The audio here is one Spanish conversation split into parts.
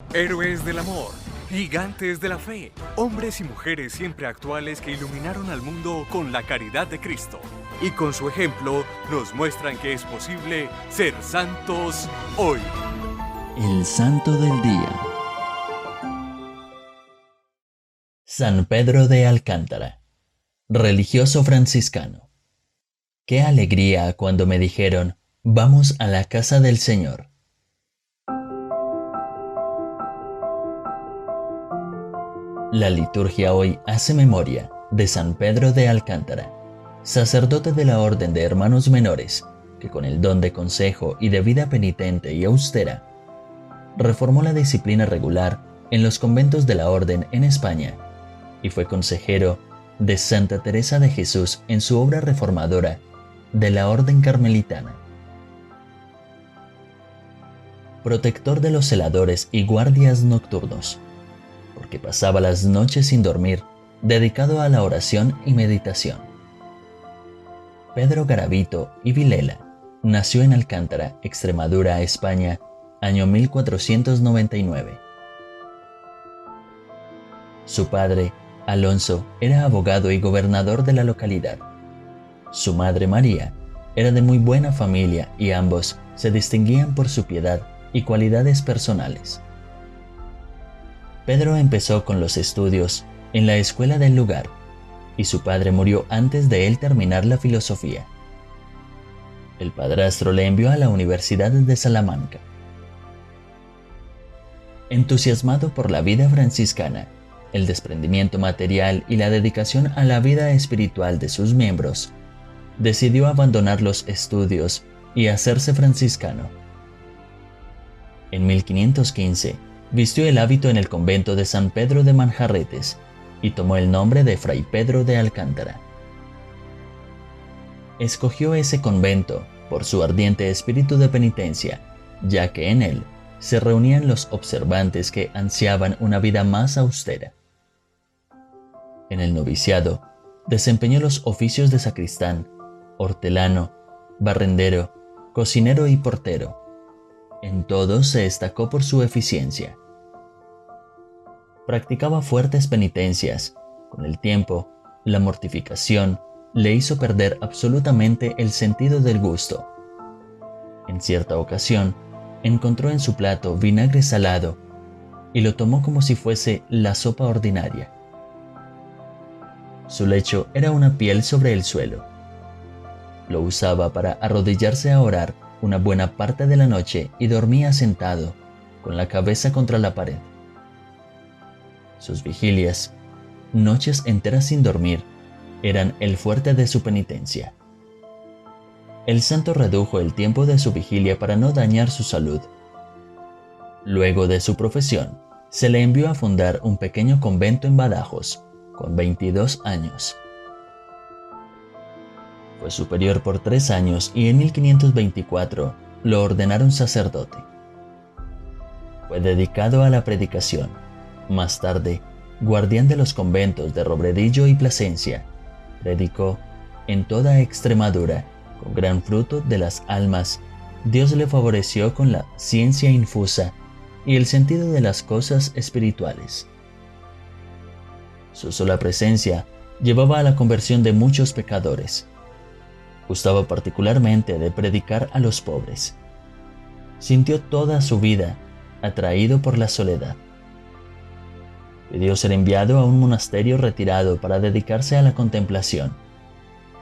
Héroes del amor, gigantes de la fe, hombres y mujeres siempre actuales que iluminaron al mundo con la caridad de Cristo y con su ejemplo nos muestran que es posible ser santos hoy. El Santo del Día. San Pedro de Alcántara, religioso franciscano. Qué alegría cuando me dijeron, vamos a la casa del Señor. La liturgia hoy hace memoria de San Pedro de Alcántara, sacerdote de la Orden de Hermanos Menores, que con el don de consejo y de vida penitente y austera, reformó la disciplina regular en los conventos de la Orden en España y fue consejero de Santa Teresa de Jesús en su obra reformadora de la Orden Carmelitana. Protector de los celadores y guardias nocturnos, porque pasaba las noches sin dormir, dedicado a la oración y meditación. Pedro Garavito y Vilela nació en Alcántara, Extremadura, España, año 1499. Su padre, Alonso, era abogado y gobernador de la localidad. Su madre, María, era de muy buena familia y ambos se distinguían por su piedad y cualidades personales. Pedro empezó con los estudios en la escuela del lugar y su padre murió antes de él terminar la filosofía. El padrastro le envió a la Universidad de Salamanca. Entusiasmado por la vida franciscana, el desprendimiento material y la dedicación a la vida espiritual de sus miembros, decidió abandonar los estudios y hacerse franciscano. En 1515, vistió el hábito en el convento de San Pedro de Manjarretes y tomó el nombre de Fray Pedro de Alcántara. Escogió ese convento por su ardiente espíritu de penitencia, ya que en él se reunían los observantes que ansiaban una vida más austera. En el noviciado, desempeñó los oficios de sacristán, hortelano, barrendero, cocinero y portero. En todo se destacó por su eficiencia. Practicaba fuertes penitencias. Con el tiempo, la mortificación le hizo perder absolutamente el sentido del gusto. En cierta ocasión, encontró en su plato vinagre salado y lo tomó como si fuese la sopa ordinaria. Su lecho era una piel sobre el suelo. Lo usaba para arrodillarse a orar una buena parte de la noche y dormía sentado, con la cabeza contra la pared. Sus vigilias, noches enteras sin dormir, eran el fuerte de su penitencia. El santo redujo el tiempo de su vigilia para no dañar su salud. Luego de su profesión, se le envió a fundar un pequeño convento en Badajoz, con 22 años. Fue superior por 3 años y en 1524 lo ordenaron sacerdote. Fue dedicado a la predicación. Más tarde, guardián de los conventos de Robledillo y Plasencia, predicó en toda Extremadura. Con gran fruto de las almas, Dios le favoreció con la ciencia infusa y el sentido de las cosas espirituales. Su sola presencia llevaba a la conversión de muchos pecadores. Gustaba particularmente de predicar a los pobres. Sintió toda su vida atraído por la soledad. Pidió ser enviado a un monasterio retirado para dedicarse a la contemplación.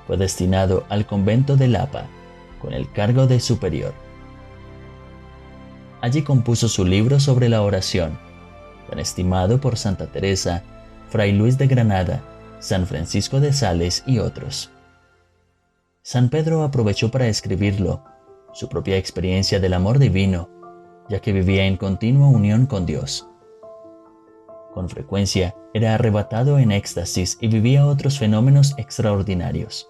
Fue destinado al convento de Lapa, con el cargo de superior. Allí compuso su libro sobre la oración, tan estimado por Santa Teresa, Fray Luis de Granada, San Francisco de Sales y otros. San Pedro aprovechó para escribirlo, su propia experiencia del amor divino, ya que vivía en continua unión con Dios. Con frecuencia era arrebatado en éxtasis y vivía otros fenómenos extraordinarios.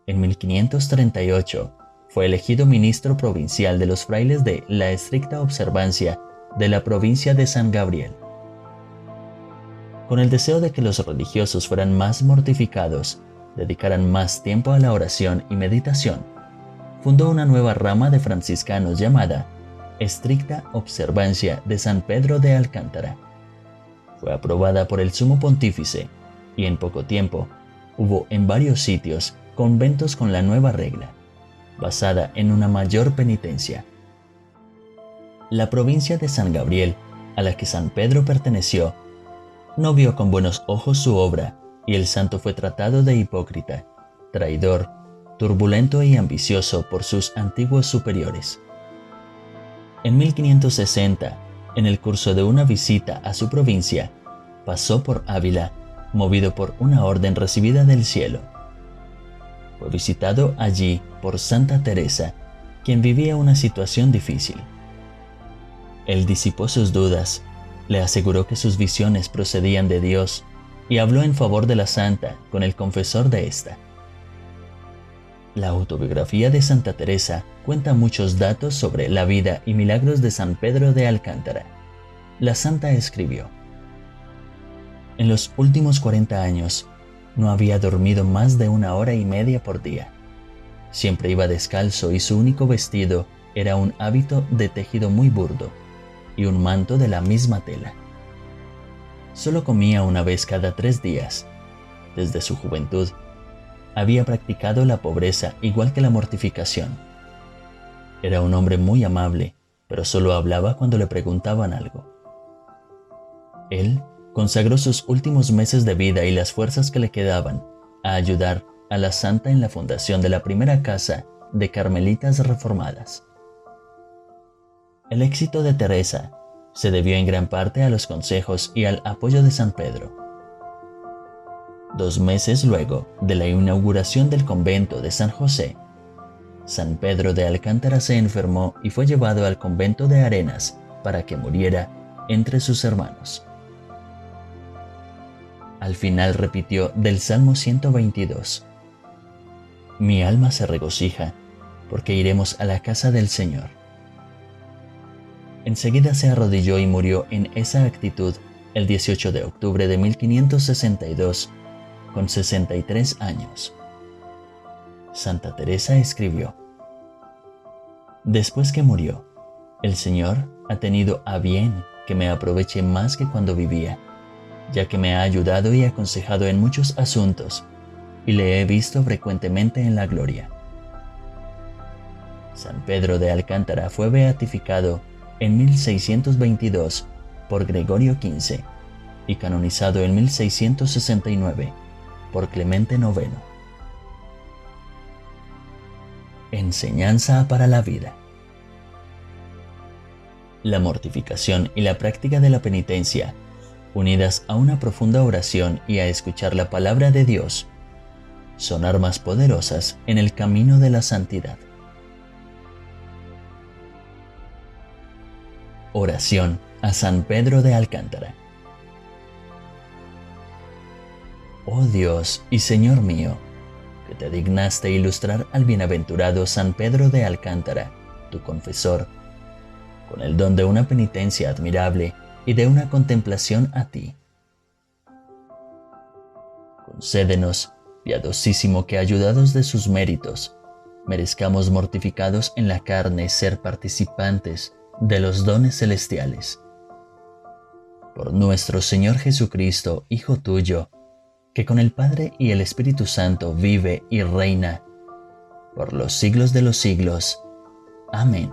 En 1538 fue elegido ministro provincial de los frailes de la estricta observancia de la provincia de San Gabriel. Con el deseo de que los religiosos fueran más mortificados, dedicaran más tiempo a la oración y meditación, fundó una nueva rama de franciscanos llamada estricta observancia de San Pedro de Alcántara. Fue aprobada por el Sumo Pontífice y en poco tiempo hubo en varios sitios conventos con la nueva regla, basada en una mayor penitencia. La provincia de San Gabriel, a la que San Pedro perteneció, no vio con buenos ojos su obra y el santo fue tratado de hipócrita, traidor, turbulento y ambicioso por sus antiguos superiores. En 1560, en el curso de una visita a su provincia, pasó por Ávila, movido por una orden recibida del cielo. Fue visitado allí por Santa Teresa, quien vivía una situación difícil. Él disipó sus dudas, le aseguró que sus visiones procedían de Dios y habló en favor de la santa con el confesor de ésta. La autobiografía de Santa Teresa cuenta muchos datos sobre la vida y milagros de San Pedro de Alcántara. La santa escribió: en los últimos 40 años no había dormido más de 1 hora y media por día. Siempre iba descalzo y su único vestido era un hábito de tejido muy burdo y un manto de la misma tela. Solo comía una vez cada 3 días. Desde su juventud, había practicado la pobreza igual que la mortificación. Era un hombre muy amable, pero solo hablaba cuando le preguntaban algo. Él consagró sus últimos meses de vida y las fuerzas que le quedaban a ayudar a la santa en la fundación de la primera casa de carmelitas reformadas. El éxito de Teresa se debió en gran parte a los consejos y al apoyo de San Pedro. 2 meses luego de la inauguración del convento de San José, San Pedro de Alcántara se enfermó y fue llevado al convento de Arenas para que muriera entre sus hermanos. Al final repitió del Salmo 122: mi alma se regocija, porque iremos a la casa del Señor. Enseguida se arrodilló y murió en esa actitud el 18 de octubre de 1562, con 63 años. Santa Teresa escribió: después que murió, el Señor ha tenido a bien que me aproveche más que cuando vivía, ya que me ha ayudado y aconsejado en muchos asuntos, y le he visto frecuentemente en la gloria. San Pedro de Alcántara fue beatificado en 1622 por Gregorio XV y canonizado en 1669 por Clemente IX. Enseñanza para la vida. La mortificación y la práctica de la penitencia, unidas a una profunda oración y a escuchar la palabra de Dios, son armas poderosas en el camino de la santidad. Oración a San Pedro de Alcántara. Oh Dios y Señor mío, que te dignaste ilustrar al bienaventurado San Pedro de Alcántara, tu confesor, con el don de una penitencia admirable y de una contemplación a ti. Concédenos, piadosísimo, que ayudados de sus méritos, merezcamos mortificados en la carne ser participantes de los dones celestiales. Por nuestro Señor Jesucristo, Hijo tuyo, que con el Padre y el Espíritu Santo vive y reina por los siglos de los siglos. Amén.